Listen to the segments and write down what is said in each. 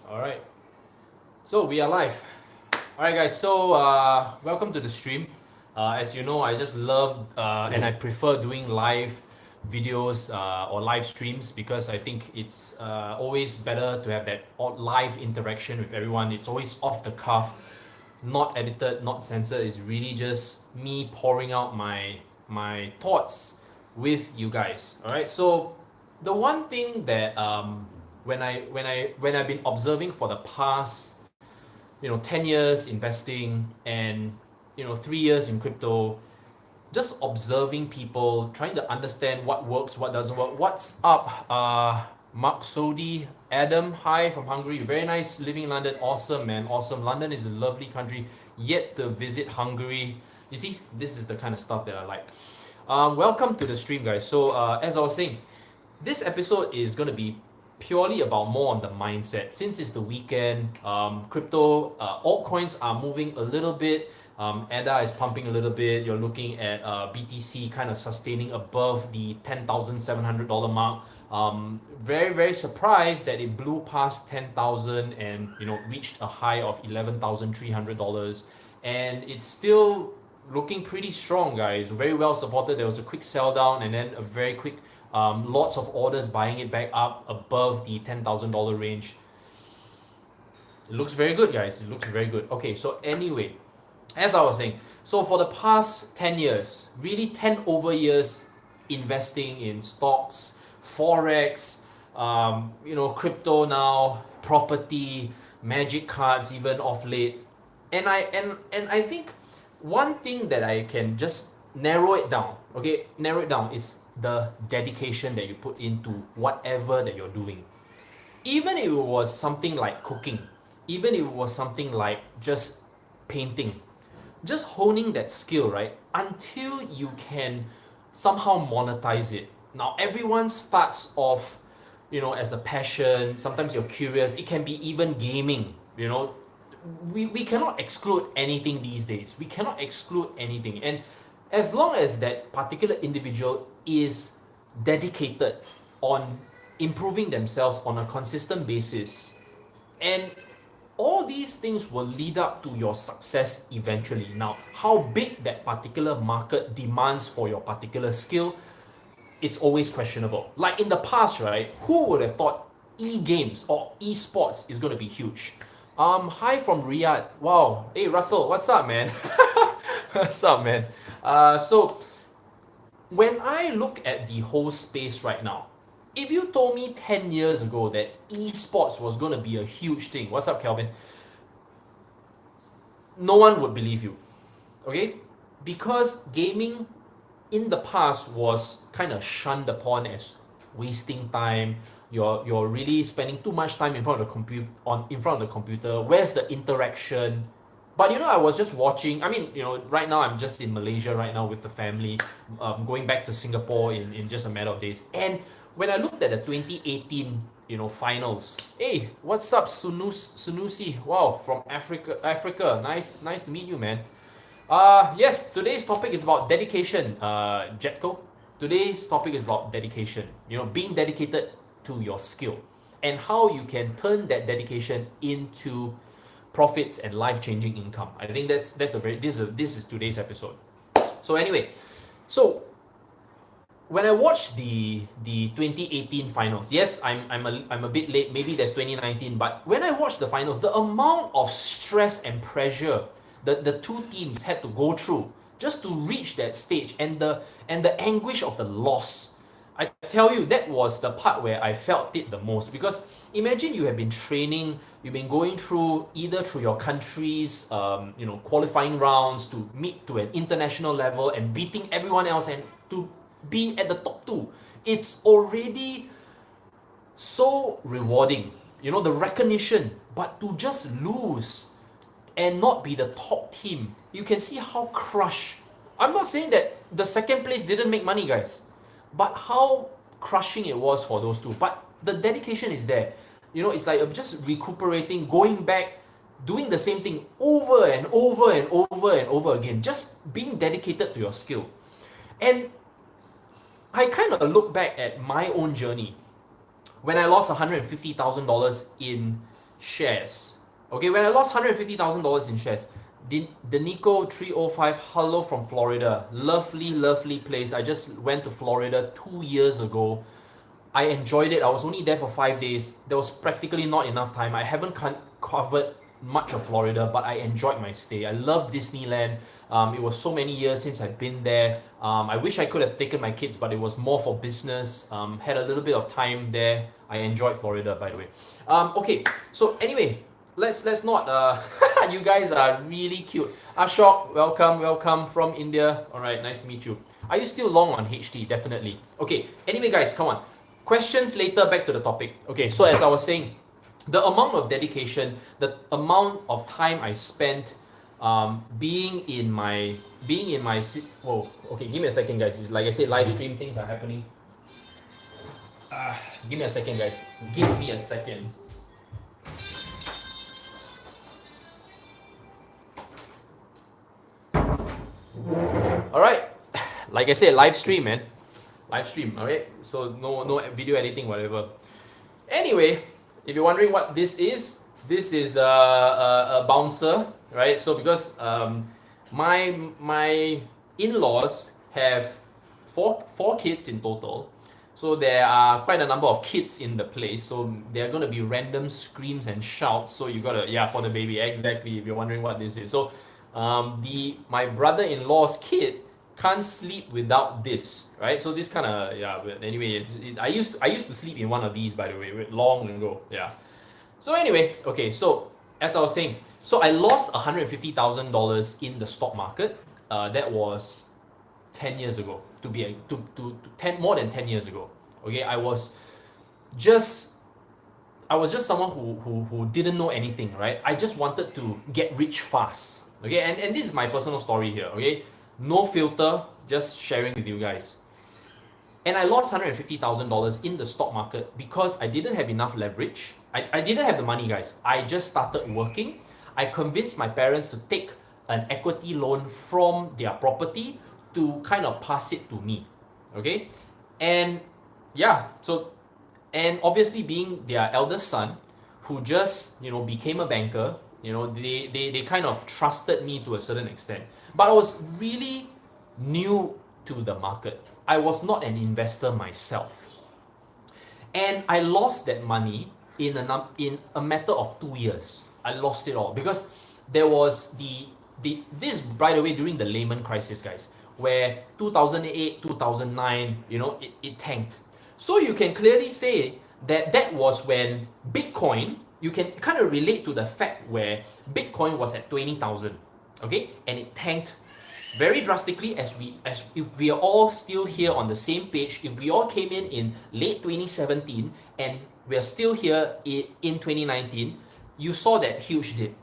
All right, so we are live. All right, guys. So welcome to the stream. As you know, I just love and I prefer doing live videos or live streams because I think it's always better to have that live interaction with everyone. It's always off the cuff, not edited, not censored. It's really just me pouring out my thoughts with you guys. All right. So the one thing that when I've been observing for the past 10 years investing and 3 years in crypto, just observing people, trying to understand what works, what doesn't work. What's up, Maksudi Adam? Hi from Hungary. Very nice living in London. Awesome, man. Awesome. London is a lovely country. Yet to visit Hungary. You see, this is the kind of stuff that I like. Welcome to the stream, guys. So as I was saying, this episode is going to be purely about more on the mindset. Since it's the weekend, crypto altcoins are moving a little bit. ADA is pumping a little bit. You're looking at BTC kind of sustaining above the $10,700 mark. Very, very surprised that it blew past 10,000 and reached a high of $11,300, and it's still looking pretty strong, guys. Very well supported. There was a quick sell down and then a very quick lots of orders buying it back up above the $10,000 range. It looks very good, guys. It looks very good. Okay, so anyway, as I was saying, so for the past 10 years, really 10 over years investing in stocks, forex, crypto now, property, magic cards even off late. And I think one thing that I can just narrow it down is the dedication that you put into whatever that you're doing. Even if it was something like cooking, even if it was something like just painting, just honing that skill, right? Until you can somehow monetize it. Now, everyone starts off, as a passion. Sometimes you're curious. It can be even gaming, We cannot exclude anything these days. We cannot exclude anything. And as long as that particular individual is dedicated on improving themselves on a consistent basis, and all these things will lead up to your success eventually. Now, how big that particular market demands for your particular skill, it's always questionable. Like in the past, right? Who would have thought e-games or e-sports is going to be huge? Hi from Riyadh. Wow. Hey, Russell, what's up, man? What's up, man? So when I look at the whole space right now, if you told me 10 years ago that esports was going to be a huge thing, what's up, Kelvin? No one would believe you, okay? Because gaming in the past was kind of shunned upon as wasting time. You're really spending too much time in front of the computer. Where's the interaction? But I was just watching. I mean, right now I'm just in Malaysia right now with the family, going back to Singapore in just a matter of days. And when I looked at the 2018, finals, hey, what's up, Sunusi? Wow, from Africa. Nice to meet you, man. Yes, today's topic is about dedication, Jetko. Today's topic is about dedication. Being dedicated to your skill and how you can turn that dedication into profits and life-changing income. I think this is today's episode. So anyway, so when I watched the 2018 finals, yes, I'm a bit late. Maybe there's 2019, but when I watched the finals, the amount of stress and pressure that the two teams had to go through just to reach that stage, and the anguish of the loss, I tell you, that was the part where I felt it the most. Because imagine you have been training, you've been going through either through your country's qualifying rounds to meet to an international level and beating everyone else and to be at the top two. It's already so rewarding, the recognition. But to just lose and not be the top team, you can see how crushed. I'm not saying that the second place didn't make money, guys, but how crushing it was for those two. But the dedication is there. It's like just recuperating, going back, doing the same thing over and over and over and over again, just being dedicated to your skill. And I kind of look back at my own journey when I lost $150,000 in shares. Okay, when I lost $150,000 in shares, the Nico 305, hello from Florida. Lovely, lovely place. I just went to Florida 2 years ago. I enjoyed it. I was only there for 5 days. There was practically not enough time. I haven't covered much of Florida, but I enjoyed my stay. I love Disneyland. It was so many years since I've been there. I wish I could have taken my kids, but it was more for business. Had a little bit of time there. I enjoyed Florida, by the way. Okay, so anyway, let's not. You guys are really cute. Ashok, welcome from India. All right, nice to meet you. Are you still long on HT? Definitely. Okay. Anyway, guys, come on. Questions later. Back to the topic. Okay. So as I was saying, the amount of dedication, the amount of time I spent whoa, okay, give me a second, guys. It's like I said, live stream things are happening. Give me a second, guys. Give me a second. All right, like I said, live stream, man. Live stream. All right. So no video editing, whatever. Anyway, if you're wondering what this is a bouncer, right? So because my in-laws have four kids in total, so there are quite a number of kids in the place. So there are gonna be random screams and shouts. So you gotta, yeah, for the baby, exactly. If you're wondering what this is, so my brother-in-law's kid can't sleep without this, right? So this kind of, yeah, but anyway, I used to sleep in one of these, by the way, long ago, yeah. So anyway, okay, so as I was saying, so I lost $150,000 in the stock market. That was 10 years ago, to be more than 10 years ago. Okay, I was just someone who didn't know anything, right? I just wanted to get rich fast. Okay, and this is my personal story here, okay? No filter, just sharing with you guys. And I lost $150,000 in the stock market because I didn't have enough leverage. I didn't have the money, guys. I just started working. I convinced my parents to take an equity loan from their property to kind of pass it to me. Okay? And yeah, so, and obviously being their eldest son, who just, became a banker, they kind of trusted me to a certain extent. But I was really new to the market. I was not an investor myself. And I lost that money in a matter of 2 years. I lost it all because there was this, by the way, during the Lehman crisis, guys, where 2008, 2009, it tanked. So you can clearly say that was when Bitcoin, you can kind of relate to the fact where Bitcoin was at 20,000, okay, and it tanked very drastically. As if we are all still here on the same page, if we all came in late 2017 and we are still here in 2019, you saw that huge dip.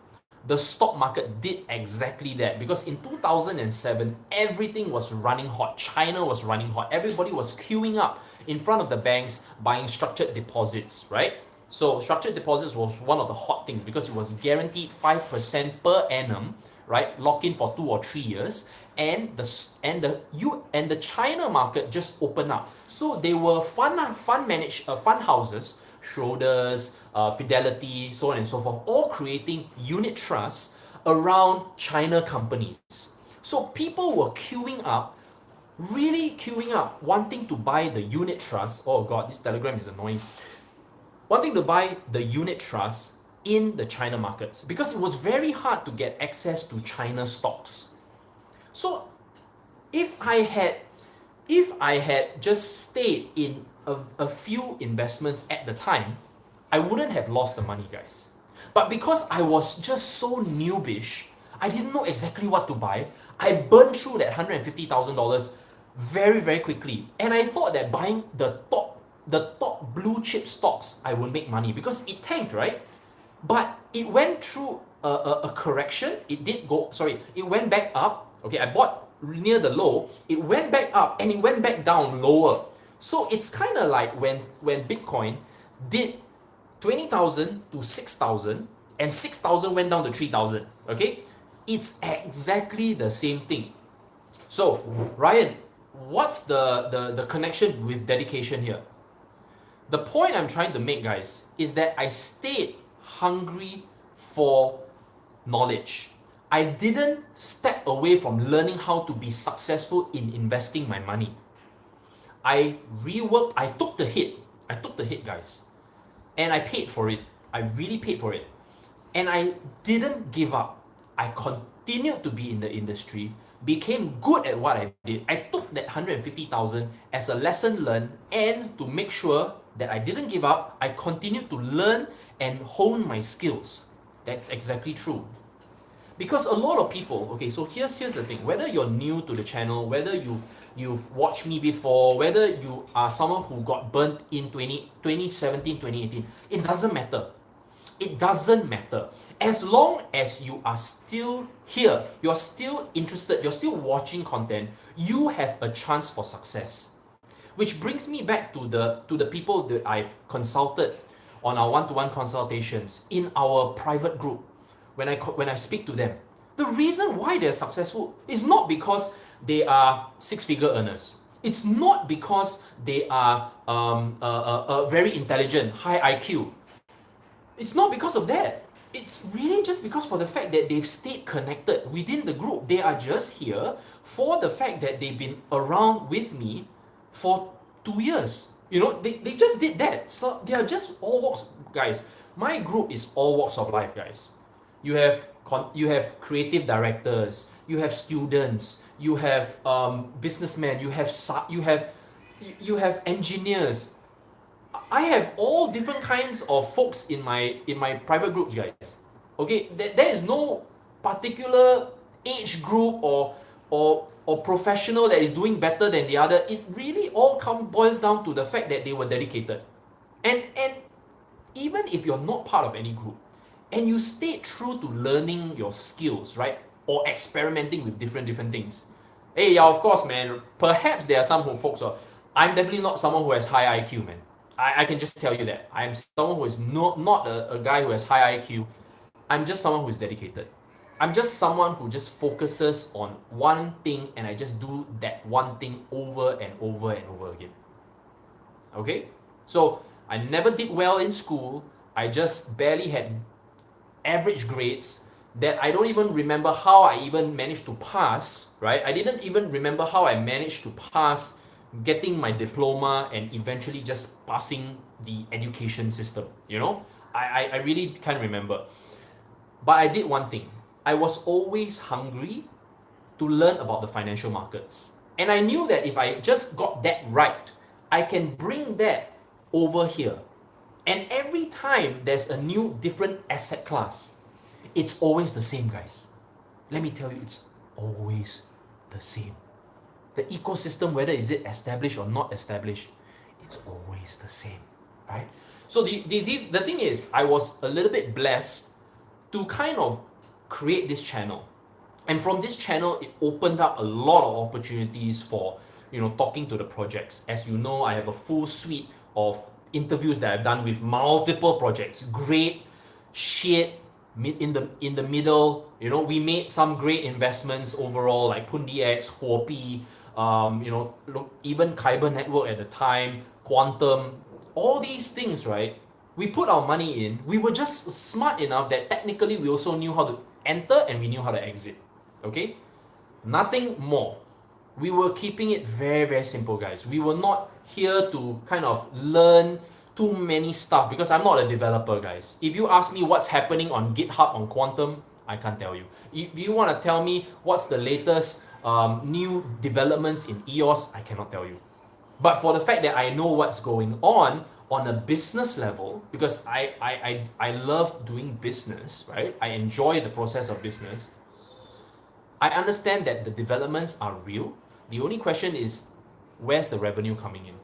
The stock market did exactly that because in 2007 everything was running hot. China was running hot. Everybody was queuing up in front of the banks buying structured deposits, right? So structured deposits was one of the hot things because it was guaranteed 5% per annum, right? Lock in for 2 or 3 years, and the China market just opened up. So they were fund houses, Schroders, Fidelity, so on and so forth, all creating unit trusts around China companies. So people were really queuing up, wanting to buy the unit trust. Oh god, this telegram is annoying. Wanting to buy the unit trust in the China markets because it was very hard to get access to China stocks. So if I had just stayed in a few investments at the time, I wouldn't have lost the money, guys. But because I was just so noobish, I didn't know exactly what to buy. I burned through that $150,000 very, very quickly. And I thought that buying the top blue chip stocks, I would make money because it tanked, right? But it went through a correction. It went back up. Okay, I bought near the low. It went back up and it went back down lower. So it's kind of like when Bitcoin did 20,000 to 6,000 and 6,000 went down to 3,000. Okay, it's exactly the same thing. So Ryan, what's the connection with dedication here? The point I'm trying to make, guys, is that I stayed hungry for knowledge. I didn't step away from learning how to be successful in investing my money. I reworked, I took the hit. I took the hit, guys. And I paid for it. I really paid for it. And I didn't give up. I continued to be in the industry, became good at what I did. I took that 150,000 as a lesson learned, and to make sure that I didn't give up, I continued to learn and hone my skills. That's exactly true. Because a lot of people, okay, so here's the thing, whether you're new to the channel, whether you've watched me before, whether you are someone who got burnt in 2017, 2018, it doesn't matter. It doesn't matter. As long as you are still here, you're still interested, you're still watching content, you have a chance for success. Which brings me back to the people that I've consulted on our one-to-one consultations in our private group. When I speak to them, the reason why they're successful is not because they are six-figure earners. It's not because they are very intelligent, high IQ. It's not because of that. It's really just because for the fact that they've stayed connected within the group. They are just here for the fact that they've been around with me for 2 years. You know, they just did that. So they are just all walks, guys. My group is all walks of life, guys. You have creative directors, you have students, you have businessmen, you have engineers. I have all different kinds of folks in my private groups, guys. Okay, there is no particular age group or professional that is doing better than the other. It really all boils down to the fact that they were dedicated. And even if you're not part of any group and you stay true to learning your skills, right? Or experimenting with different things. Hey, yeah, of course, man. Perhaps there are some folks who I'm definitely not someone who has high IQ, man. I can just tell you that. I am someone who is not a guy who has high IQ. I'm just someone who is dedicated. I'm just someone who just focuses on one thing and I just do that one thing over and over and over again. Okay? So I never did well in school. I just barely had average grades that I don't even remember how I even managed to pass, right? I didn't even remember how I managed to pass getting my diploma and eventually just passing the education system, you know? I really can't remember. But I did one thing. I was always hungry to learn about the financial markets. And I knew that if I just got that right, I can bring that over here. And every time there's a new different asset class, it's always the same, guys. Let me tell you, it's always the same. The ecosystem, whether is it established or not established, it's always the same, right? So the thing is, I was a little bit blessed to kind of create this channel. And from this channel, it opened up a lot of opportunities for, you know, talking to the projects. As you know, I have a full suite of interviews that I've done with multiple projects. Great, shit, in the middle. You know, we made some great investments overall, like Pundi X, Huopi, you know, look, even Kyber Network at the time, Quantum, all these things, right? We put our money in. We were just smart enough that technically we also knew how to enter and we knew how to exit. Okay? Nothing more. We were keeping it very simple, guys. We were not here to kind of learn too many stuff because I'm not a developer, guys. If you ask me what's happening on GitHub on Quantum, I can't tell you. If you want to tell me what's the latest new developments in EOS, I cannot tell you. But for the fact that I know what's going on a business level, because I love doing business, right? I enjoy the process of business. I understand that the developments are real. The only question is, where's the revenue coming in?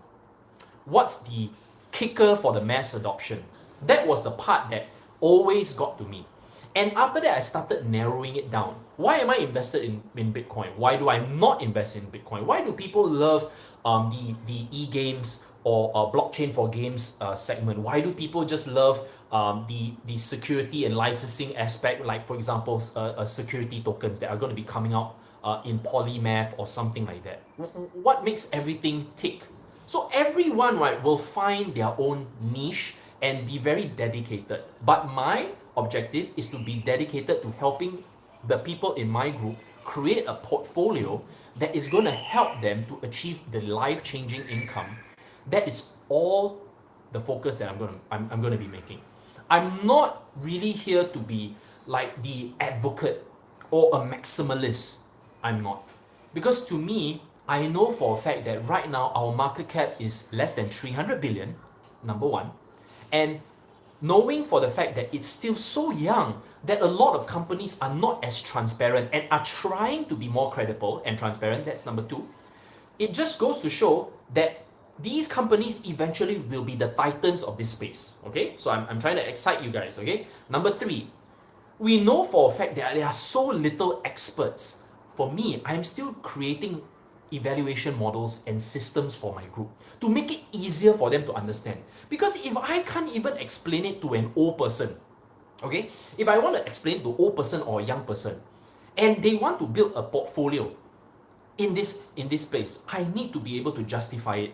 What's the kicker for the mass adoption? That was the part that always got to me. And after that, I started narrowing it down. Why am I invested in Bitcoin? Why do I not invest in Bitcoin? Why do people love the e-games or blockchain for games segment? Why do people just love the security and licensing aspect, like for example security tokens that are going to be coming out in polymath or something like that. What makes everything tick? So everyone, right, will find their own niche and be very dedicated. But my objective is to be dedicated to helping the people in my group create a portfolio that is going to help them to achieve the life-changing income. That is all the focus that I'm going to be making. I'm not really here to be like the advocate or a maximalist. I'm not. Because to me, I know for a fact that right now our market cap is less than 300 billion, number one. And knowing for the fact that it's still so young that a lot of companies are not as transparent and are trying to be more credible and transparent, that's number two. It just goes to show that these companies eventually will be the titans of this space. Okay, so I'm trying to excite you guys. Okay, number three, we know for a fact that there are so little experts. For me, I'm still creating evaluation models and systems for my group to make it easier for them to understand. Because if I can't even explain it to an old person, okay, if I want to explain to an old person or a young person, and they want to build a portfolio in this space, I need to be able to justify it.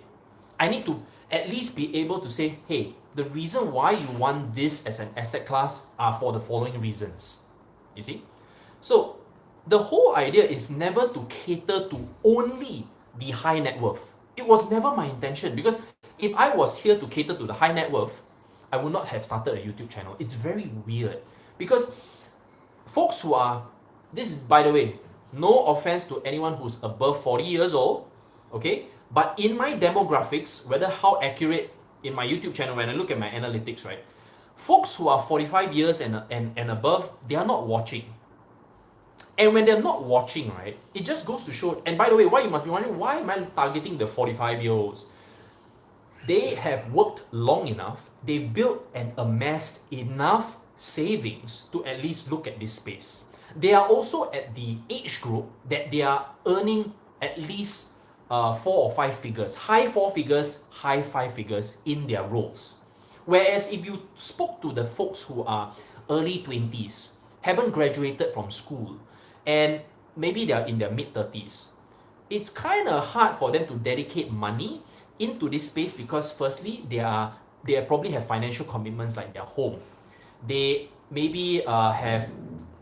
I need to at least be able to say, hey, the reason why you want this as an asset class are for the following reasons. You see? So the whole idea is never to cater to only the high net worth. It was never my intention, because if I was here to cater to the high net worth, I would not have started a YouTube channel. It's very weird, because folks who are, this is, by the way, no offense to anyone who's above 40 years old, okay? But in my demographics, whether how accurate in my YouTube channel, when I look at my analytics, right? Folks who are 45 years and above, they are not watching. And when they're not watching, right, it just goes to show, and by the way, why you must be wondering, why am I targeting the 45-year-olds? They have worked long enough, they built and amassed enough savings to at least look at this space. They are also at the age group that they are earning at least 4 or 5 figures, high 4 figures, high 5 figures in their roles. Whereas if you spoke to the folks who are early 20s, haven't graduated from school, and maybe they are in their mid-30s, it's kind of hard for them to dedicate money into this space, because firstly, they probably have financial commitments like their home. They maybe have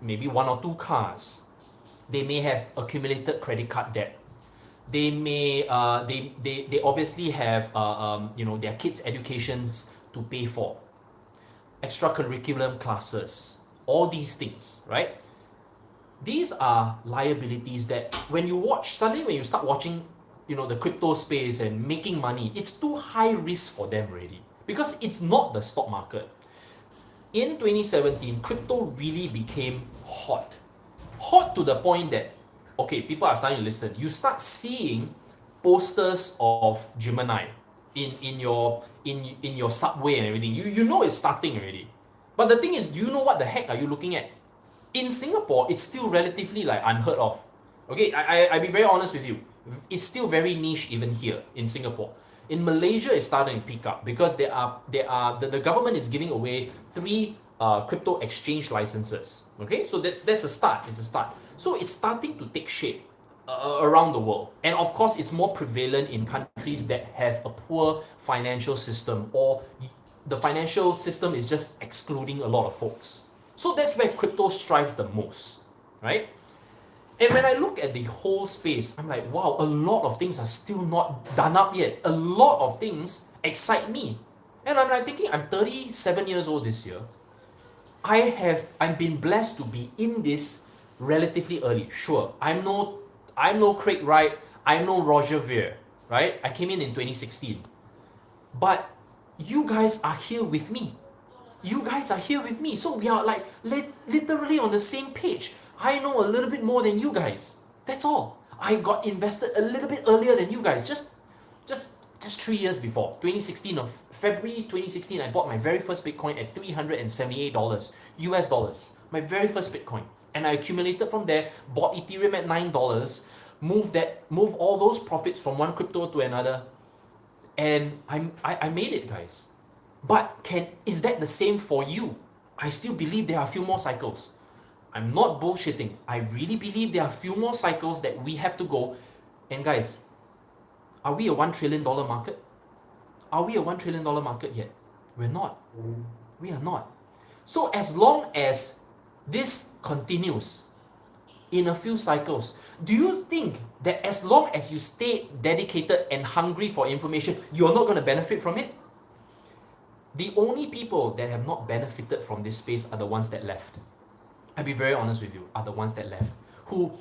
maybe 1 or 2 cars. They may have accumulated credit card debt. They may they obviously have their kids' educations to pay for, extracurriculum classes, all these things, right? These are liabilities that when you watch, suddenly when you start watching, the crypto space and making money, it's too high risk for them already, because it's not the stock market. In 2017, crypto really became hot to the point that, okay, people are starting to listen. You start seeing posters of Gemini in your subway and everything. You know it's starting already. But the thing is, do you know what the heck are you looking at? In Singapore, it's still relatively like unheard of. Okay, I'll be very honest with you. It's still very niche even here in Singapore. In Malaysia, it's starting to pick up, because the government is giving away 3 crypto exchange licenses. Okay, so that's a start. It's a start. So it's starting to take shape around the world, and of course, it's more prevalent in countries that have a poor financial system, or the financial system is just excluding a lot of folks. So that's where crypto strives the most, right? And when I look at the whole space, I'm like, wow, a lot of things are still not done up yet. A lot of things excite me. And I'm like thinking, I'm 37 years old this year. I'm been blessed to be in this relatively early. Sure, I'm no Craig Wright, I'm no Roger Ver, right? I came in 2016. But you guys are here with me. You guys are here with me. So we are like literally on the same page. I know a little bit more than you guys. That's all. I got invested a little bit earlier than you guys. Just 3 years before. February 2016, I bought my very first Bitcoin at $378 US dollars. My very first Bitcoin. And I accumulated from there, bought Ethereum at $9, moved all those profits from one crypto to another. And I made it, guys. But is that the same for you? I still believe there are a few more cycles. I'm not bullshitting. I really believe there are a few more cycles that we have to go. And guys, are we a $1 trillion market? Are we a $1 trillion market yet? We're not. We are not. So as long as this continues in a few cycles, do you think that as long as you stay dedicated and hungry for information, you're not going to benefit from it? The only people that have not benefited from this space are the ones that left. I'll be very honest with you, are the ones that left. Who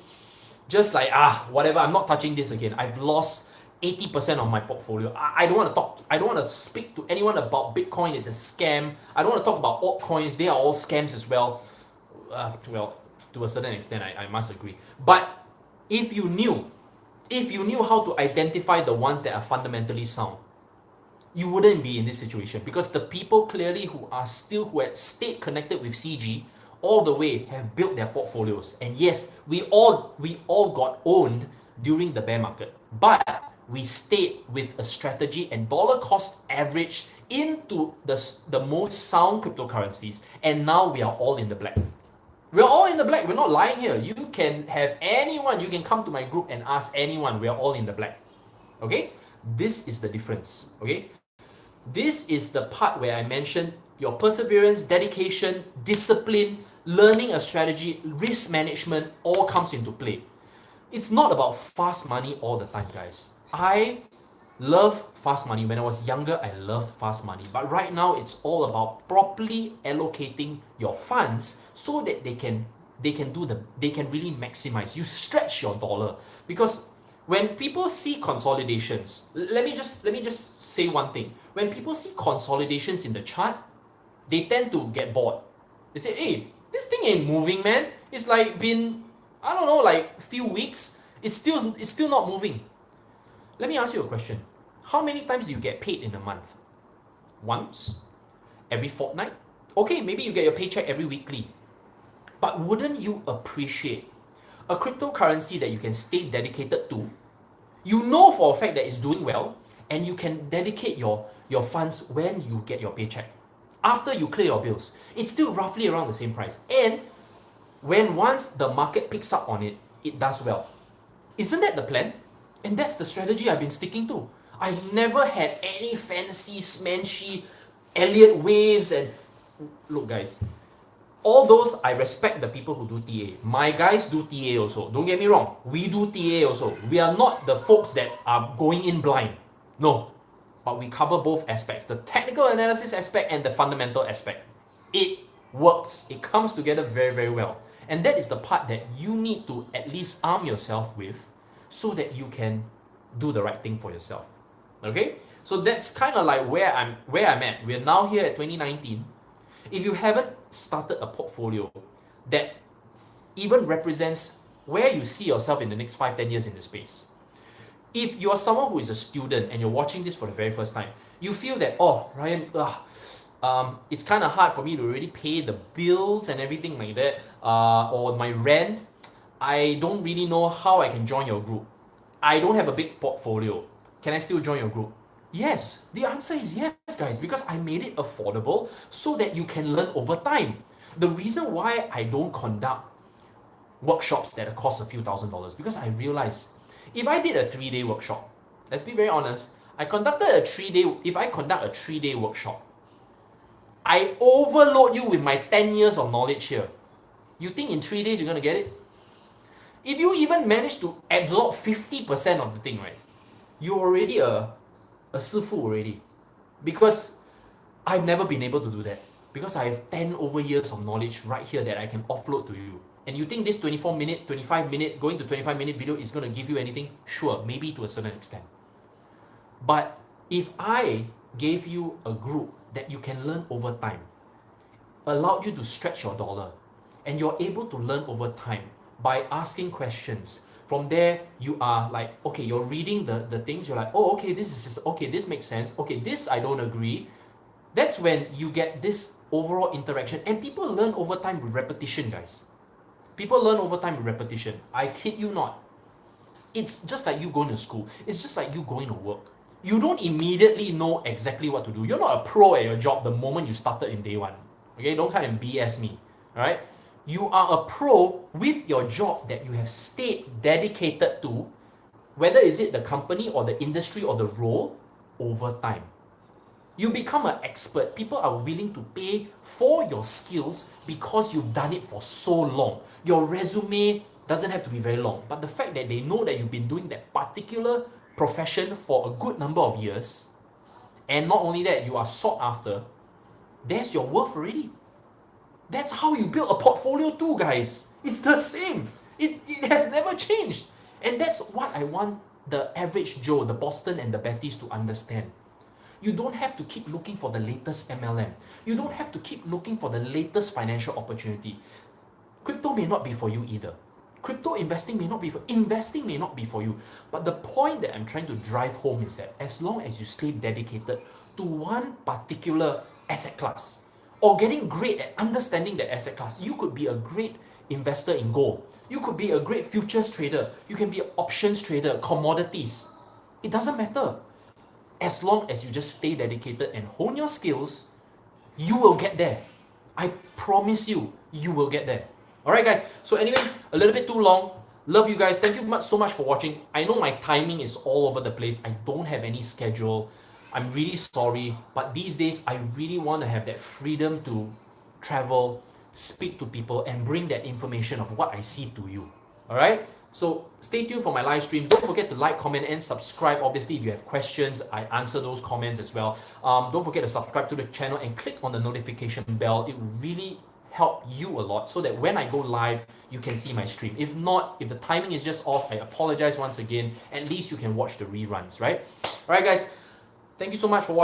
just like, whatever, I'm not touching this again. I've lost 80% of my portfolio. I don't want to talk, I don't want to speak to anyone about Bitcoin, it's a scam. I don't want to talk about altcoins, they are all scams as well. Well, to a certain extent, I must agree. But if you knew how to identify the ones that are fundamentally sound, you wouldn't be in this situation, because the people clearly who had stayed connected with CG all the way have built their portfolios. And yes, we all got owned during the bear market, but we stayed with a strategy and dollar cost average into the most sound cryptocurrencies, and now we are all in the black. We're all in the black. We're not lying here. You can have anyone, you can come to my group and ask anyone. We're all in the black. Okay? This is the difference. Okay? This is the part where I mentioned your perseverance, dedication, discipline, learning a strategy, risk management all comes into play. It's not about fast money all the time, guys. I love fast money. When I was younger, I loved fast money. But right now, it's all about properly allocating your funds so that they can really maximize. You stretch your dollar, because when people see consolidations, let me just say one thing. When people see consolidations in the chart, they tend to get bored. They say, "Hey, this thing ain't moving, man. It's like been, I don't know, like few weeks. It's still not moving." Let me ask you a question. How many times do you get paid in a month? Once? Every fortnight? Okay, maybe you get your paycheck every weekly. But wouldn't you appreciate a cryptocurrency that you can stay dedicated to? You know for a fact that it's doing well, and you can dedicate your funds when you get your paycheck. After you clear your bills, it's still roughly around the same price. And when once the market picks up on it, it does well. Isn't that the plan? And that's the strategy I've been sticking to. I've never had any fancy, smanchy Elliott waves and... Look guys, all those, I respect the people who do TA. My guys do TA also. Don't get me wrong. We do TA also. We are not the folks that are going in blind. No. But we cover both aspects. The technical analysis aspect and the fundamental aspect. It works. It comes together very, very well. And that is the part that you need to at least arm yourself with so that you can do the right thing for yourself. Okay? So that's kind of like where I'm at. We're now here at 2019. If you haven't started a portfolio that even represents where you see yourself in the next 5-10 years in the space. If you are someone who is a student and you're watching this for the very first time, you feel that, oh, Ryan, it's kind of hard for me to already pay the bills and everything like that, or my rent. I don't really know how I can join your group. I don't have a big portfolio. Can I still join your group? Yes. The answer is yes, guys, because I made it affordable so that you can learn over time. The reason why I don't conduct workshops that cost a few $1,000s, because I realized if I did a 3-day workshop, let's be very honest, if I conduct a 3-day workshop, I overload you with my 10 years of knowledge here. You think in 3 days you're going to get it? If you even manage to absorb 50% of the thing, right, you're already a sifu already. Because I've never been able to do that. Because I have 10 over years of knowledge right here that I can offload to you. And you think this 24-minute, 25-minute, going to 25-minute video is going to give you anything? Sure, maybe to a certain extent. But if I gave you a group that you can learn over time, allowed you to stretch your dollar, and you're able to learn over time by asking questions. From there, you are like, okay, you're reading the things, you're like, oh, okay, this makes sense, okay, this I don't agree. That's when you get this overall interaction, and people learn over time with repetition, guys. People learn over time with repetition. I kid you not. It's just like you going to school. It's just like you going to work. You don't immediately know exactly what to do. You're not a pro at your job the moment you started in day one. Okay, don't come and BS me. Alright? You are a pro with your job that you have stayed dedicated to, whether is it the company or the industry or the role, over time. You become an expert. People are willing to pay for your skills because you've done it for so long. Your resume doesn't have to be very long, but the fact that they know that you've been doing that particular profession for a good number of years, and not only that, you are sought after, there's your worth already. That's how you build a portfolio too, guys. It's the same. It has never changed. And that's what I want the average Joe, the Boston and the Bettys to understand. You don't have to keep looking for the latest MLM. You don't have to keep looking for the latest financial opportunity. Crypto may not be for you either. Crypto investing may not be for you. But the point that I'm trying to drive home is that as long as you stay dedicated to one particular asset class, or getting great at understanding the asset class, you could be a great investor in gold. You could be a great futures trader. You can be an options trader, commodities. It doesn't matter. As long as you just stay dedicated and hone your skills, you will get there. I promise you, you will get there. Alright guys, so anyway, a little bit too long. Love you guys. Thank you so much for watching. I know my timing is all over the place. I don't have any schedule. I'm really sorry, but these days I really want to have that freedom to travel, speak to people, and bring that information of what I see to you. Alright? So stay tuned for my live stream. Don't forget to like, comment, and subscribe. Obviously, if you have questions, I answer those comments as well. Don't forget to subscribe to the channel and click on the notification bell. It will really help you a lot so that when I go live, you can see my stream. If not, if the timing is just off, I apologize once again. At least you can watch the reruns, right? Alright guys, thank you so much for watching.